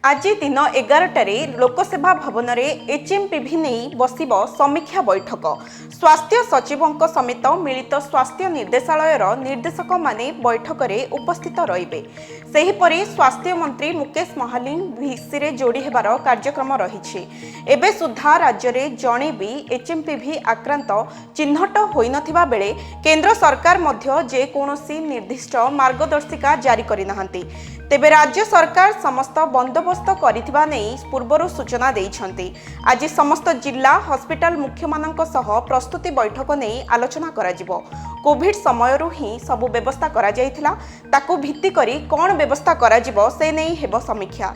आज दिन 11टारे लोकसेवा भवन में एचएमपीवी नहीं बसिब समीक्षा बैठक। स्वास्थ्य सचिवों समेत मिलित स्वास्थ्य निर्देशालयर निर्देशक माने बैठक में उपस्थित रहिबे। सेहीपरि स्वास्थ्य मंत्री मुकेश महालिंग भिसी रे जोड़ी हेबार कार्यक्रम रही। एबे सुधा राज्य में जणे भी एचएमपीवी आक्रांत चिन्हट होई नथिबा बेले केंद्र सरकार मध्य जे कोनोसी निर्दिष्ट मार्गदर्शिका जारी करि नाहंती। तेबे राज्य सरकार समस्त बंदोबस्त करिथिबा नेई पूर्वरु सूचना देइछंती। आज समस्त जिला हॉस्पिटल मुख्य मानक सह प्रस्तुति बैठक नेई आलोचना कराजिबो। कोविड समयरु ही सबु व्यवस्था करा जायथिला, ताकू भित्ति करी कोन व्यवस्था कराजिबो से नेई हेबो समीक्षा।